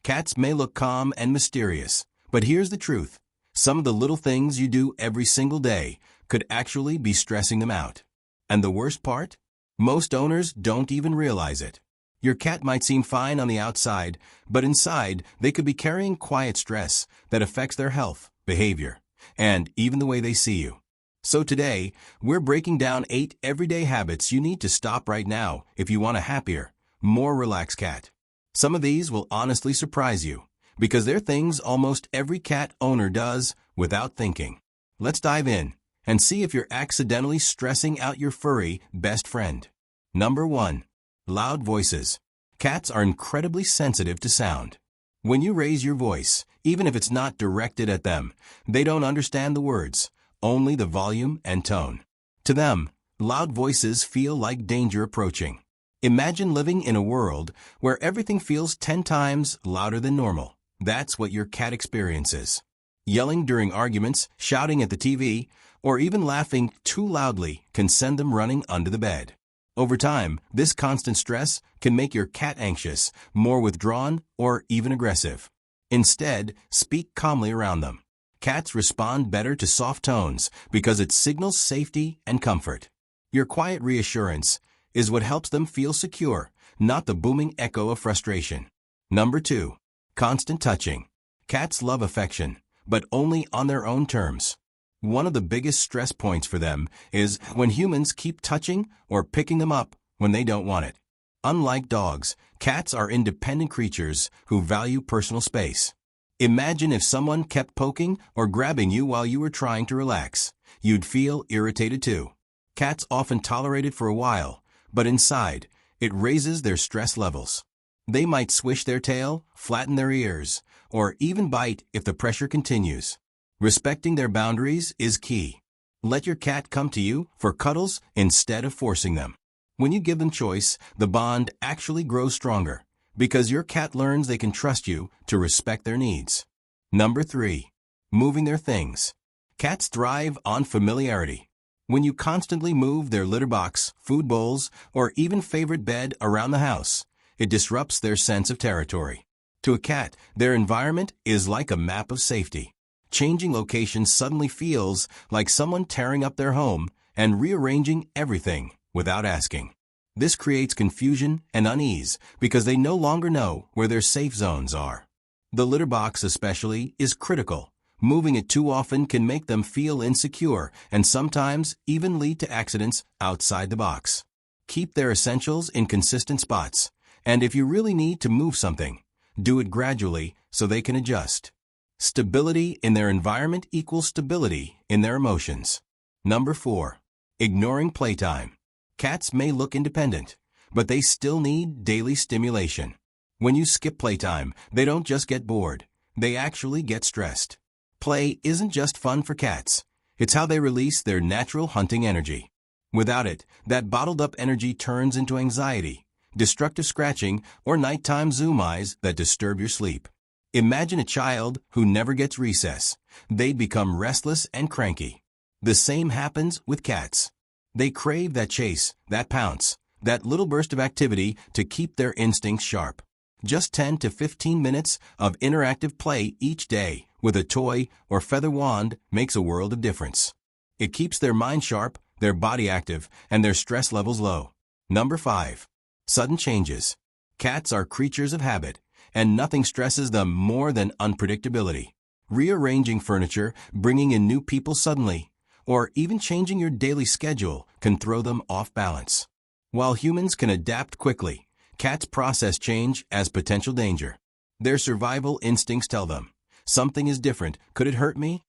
Cats may look calm and mysterious, but here's the truth. Some of the little things you do every single day could actually be stressing them out. And the worst part? Most owners don't even realize it. Your cat might seem fine on the outside, but inside they could be carrying quiet stress that affects their health, behavior, and even the way they see you. So today, we're breaking down 8 everyday habits you need to stop right now if you want a happier, more relaxed cat. Some of these will honestly surprise you, because they're things almost every cat owner does without thinking. Let's dive in and see if you're accidentally stressing out your furry best friend. Number 1. Loud voices. Cats are incredibly sensitive to sound. When you raise your voice, even if it's not directed at them, they don't understand the words, only the volume and tone. To them, loud voices feel like danger approaching. Imagine living in a world where everything feels 10 times louder than normal. That's what your cat experiences. Yelling during arguments, shouting at the TV, or even laughing too loudly can send them running under the bed. Over time, this constant stress can make your cat anxious, more withdrawn, or even aggressive. Instead, speak calmly around them. Cats respond better to soft tones because it signals safety and comfort. Your quiet reassurance is what helps them feel secure, not the booming echo of frustration. Number 2. Constant touching. Cats love affection, but only on their own terms. One of the biggest stress points for them is when humans keep touching or picking them up when they don't want it. Unlike dogs, cats are independent creatures who value personal space. Imagine if someone kept poking or grabbing you while you were trying to relax. You'd feel irritated too. Cats often tolerate it for a while, but inside, it raises their stress levels. They might swish their tail, flatten their ears, or even bite if the pressure continues. Respecting their boundaries is key. Let your cat come to you for cuddles instead of forcing them. When you give them choice, the bond actually grows stronger because your cat learns they can trust you to respect their needs. Number 3. Moving their things. Cats thrive on familiarity. When you constantly move their litter box, food bowls, or even favorite bed around the house, it disrupts their sense of territory. To a cat, their environment is like a map of safety. Changing locations suddenly feels like someone tearing up their home and rearranging everything without asking. This creates confusion and unease because they no longer know where their safe zones are. The litter box especially is critical. Moving it too often can make them feel insecure and sometimes even lead to accidents outside the box. Keep their essentials in consistent spots, and if you really need to move something, do it gradually so they can adjust. Stability in their environment equals stability in their emotions. Number 4. Ignoring playtime. Cats may look independent, but they still need daily stimulation. When you skip playtime, they don't just get bored, they actually get stressed. Play isn't just fun for cats. It's how they release their natural hunting energy. Without it, that bottled-up energy turns into anxiety, destructive scratching, or nighttime zoom eyes that disturb your sleep. Imagine a child who never gets recess. They become restless and cranky. The same happens with cats. They crave that chase, that pounce, that little burst of activity to keep their instincts sharp. Just 10 to 15 minutes of interactive play each day with a toy or feather wand makes a world of difference. It keeps their mind sharp, their body active, and their stress levels low. Number 5. Sudden changes. Cats are creatures of habit, and nothing stresses them more than unpredictability. Rearranging furniture, bringing in new people suddenly, or even changing your daily schedule can throw them off balance. While humans can adapt quickly, cats process change as potential danger. Their survival instincts tell them, something is different, could it hurt me?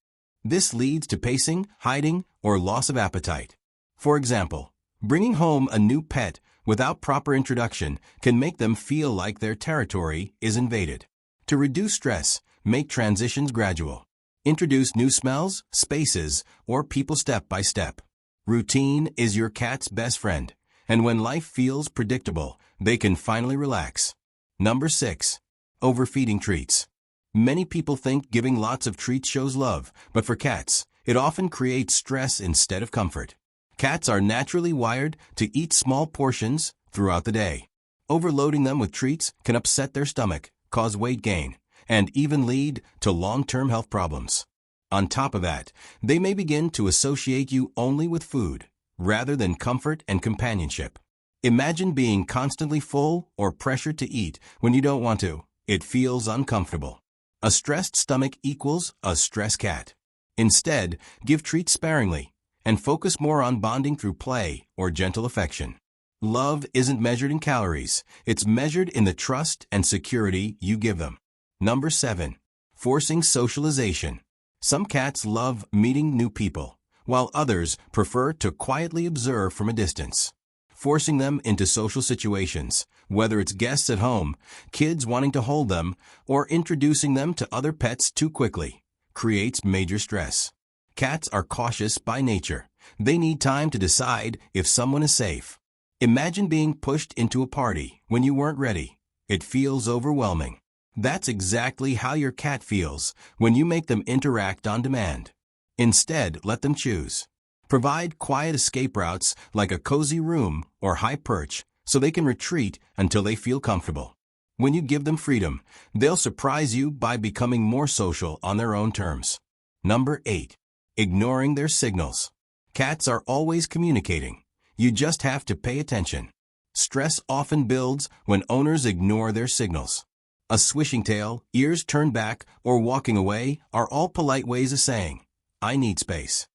This leads to pacing, hiding, or loss of appetite. For example, bringing home a new pet without proper introduction can make them feel like their territory is invaded. To reduce stress, make transitions gradual. Introduce new smells, spaces, or people step by step. Routine is your cat's best friend, and when life feels predictable, they can finally relax. Number 6. Overfeeding treats. Many people think giving lots of treats shows love, but for cats, it often creates stress instead of comfort. Cats are naturally wired to eat small portions throughout the day. Overloading them with treats can upset their stomach, cause weight gain, and even lead to long-term health problems. On top of that, they may begin to associate you only with food, rather than comfort and companionship. Imagine being constantly full or pressured to eat when you don't want to. It feels uncomfortable. A stressed stomach equals a stressed cat. Instead, give treats sparingly and focus more on bonding through play or gentle affection. Love isn't measured in calories. It's measured in the trust and security you give them. Number 7. Forcing socialization. Some cats love meeting new people, while others prefer to quietly observe from a distance. Forcing them into social situations, whether it's guests at home, kids wanting to hold them, or introducing them to other pets too quickly, creates major stress. Cats are cautious by nature. They need time to decide if someone is safe. Imagine being pushed into a party when you weren't ready. It feels overwhelming. That's exactly how your cat feels when you make them interact on demand. Instead, let them choose. Provide quiet escape routes like a cozy room or high perch so they can retreat until they feel comfortable. When you give them freedom, they'll surprise you by becoming more social on their own terms. Number 8. Ignoring their signals. Cats are always communicating. You just have to pay attention. Stress often builds when owners ignore their signals. A swishing tail, ears turned back, or walking away are all polite ways of saying, "I need space."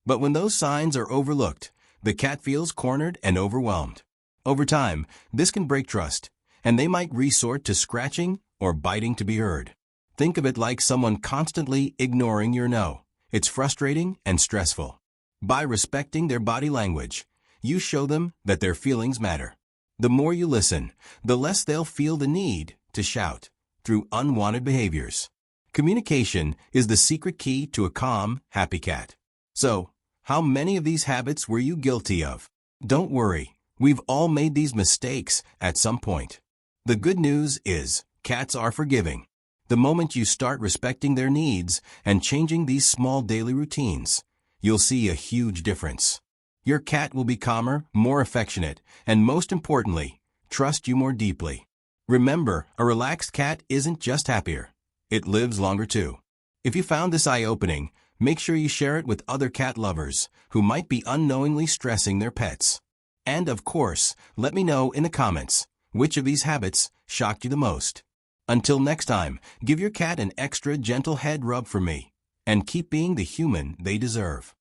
But when those signs are overlooked, the cat feels cornered and overwhelmed. Over time, this can break trust, and they might resort to scratching or biting to be heard. Think of it like someone constantly ignoring your no. It's frustrating and stressful. By respecting their body language, you show them that their feelings matter. The more you listen, the less they'll feel the need to shout through unwanted behaviors. Communication is the secret key to a calm, happy cat. So, how many of these habits were you guilty of? Don't worry, we've all made these mistakes at some point. The good news is, cats are forgiving. The moment you start respecting their needs and changing these small daily routines, you'll see a huge difference. Your cat will be calmer, more affectionate, and most importantly, trust you more deeply. Remember, a relaxed cat isn't just happier. It lives longer too. If you found this eye-opening, make sure you share it with other cat lovers who might be unknowingly stressing their pets. And of course, let me know in the comments which of these habits shocked you the most. Until next time, give your cat an extra gentle head rub from me, and keep being the human they deserve.